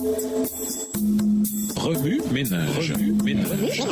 Remue ménage. Remue ménage.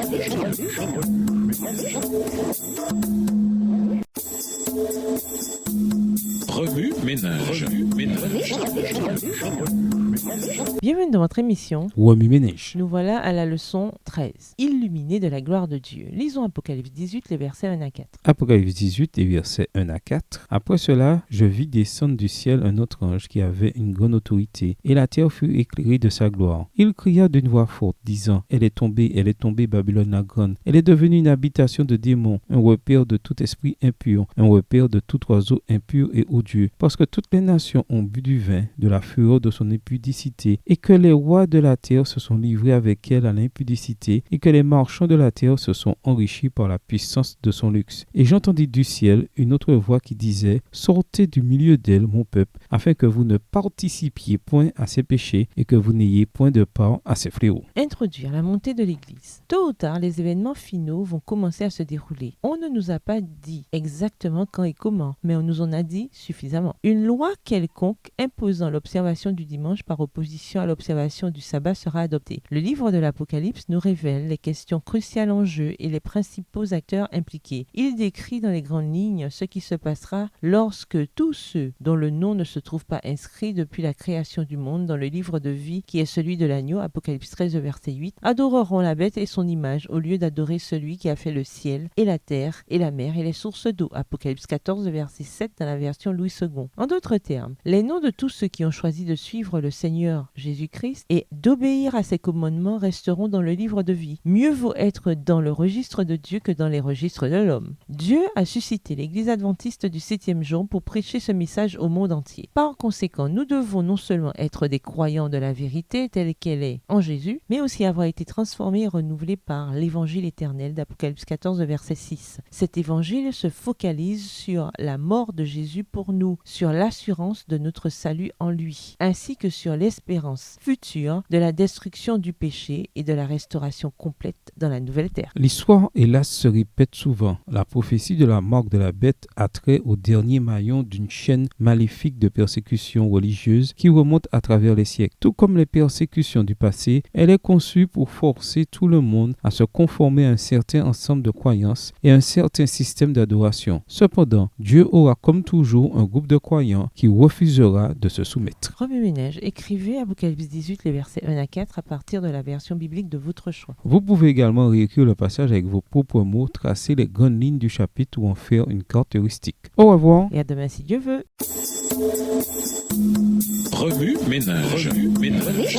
Bienvenue dans votre émission. Remue ménage. Nous voilà à la leçon 13. Illuminé de la gloire de Dieu. Lisons Apocalypse 18, les versets 1 à 4. Apocalypse 18, les versets 1 à 4. Après cela, je vis descendre du ciel un autre ange qui avait une grande autorité, et la terre fut éclairée de sa gloire. Il cria d'une voix forte, disant, elle est tombée, Babylone la grande. Elle est devenue une habitation de démons, un repère de tout esprit impur, un repère de tout oiseau impur et odieux, parce que toutes les nations ont bu du vin, de la fureur de son impudicité, et que les rois de la terre se sont livrés avec elle à l'impudicité, et que les marchands de la terre se sont enrichis par la puissance de son luxe. Et j'entendis du ciel une autre voix qui disait, sortez du milieu d'elle, mon peuple, afin que vous ne participiez point à ses péchés, et que vous n'ayez point de part à ses fléaux. Introduire la montée de l'Église. Tôt ou tard, les événements finaux vont commencer à se dérouler. On ne nous a pas dit exactement quand et comment, mais on nous en a dit suffisamment. Une loi quelconque imposant l'observation du dimanche par opposition à l'observation du sabbat sera adoptée. Le livre de l'Apocalypse nous révèle les questions cruciales en jeu et les principaux acteurs impliqués. Il décrit dans les grandes lignes ce qui se passera lorsque tous ceux dont le nom ne se trouve pas inscrit depuis la création du monde dans le livre de vie qui est celui de l'agneau, Apocalypse 13, verset 8, adoreront la bête et son image au lieu d'adorer celui qui a fait le ciel et la terre et la mer et les sources d'eau, Apocalypse 14, verset 7 dans la version Louis II. En d'autres termes, les noms de tous ceux qui ont choisi de suivre le Seigneur Jésus-Christ et d'obéir à ses commandements resteront dans le livre de vie. Mieux vaut être dans le registre de Dieu que dans les registres de l'homme. Dieu a suscité l'Église adventiste du 7e jour pour prêcher ce message au monde entier. Par conséquent, nous devons non seulement être des croyants de la vérité telle qu'elle est en Jésus, mais aussi avoir été transformés et renouvelés par l'évangile éternel d'Apocalypse 14, verset 6. Cet évangile se focalise sur la mort de Jésus pour nous, sur l'assurance de notre salut en lui, ainsi que sur l'espérance future de la destruction du péché et de la restauration complète dans la nouvelle terre. L'histoire, hélas, se répète souvent. La prophétie de la marque de la bête a trait au dernier maillon d'une chaîne maléfique de persécutions religieuses qui remonte à travers les siècles. Tout comme les persécutions du passé, elle est conçue pour forcer tout le monde à se conformer à un certain ensemble de croyances et à un certain système d'adoration. Cependant, Dieu aura comme toujours un groupe de croyants qui refusera de se soumettre. Remue ménage, écrivez Apocalypse 18, les versets 1 à 4 à partir de la version biblique de votre choix. Vous pouvez également réécrire le passage avec vos propres mots, tracer les grandes lignes du chapitre ou en faire une carte heuristique. Au revoir. Et à demain si Dieu veut. Remue ménage. Remue ménage.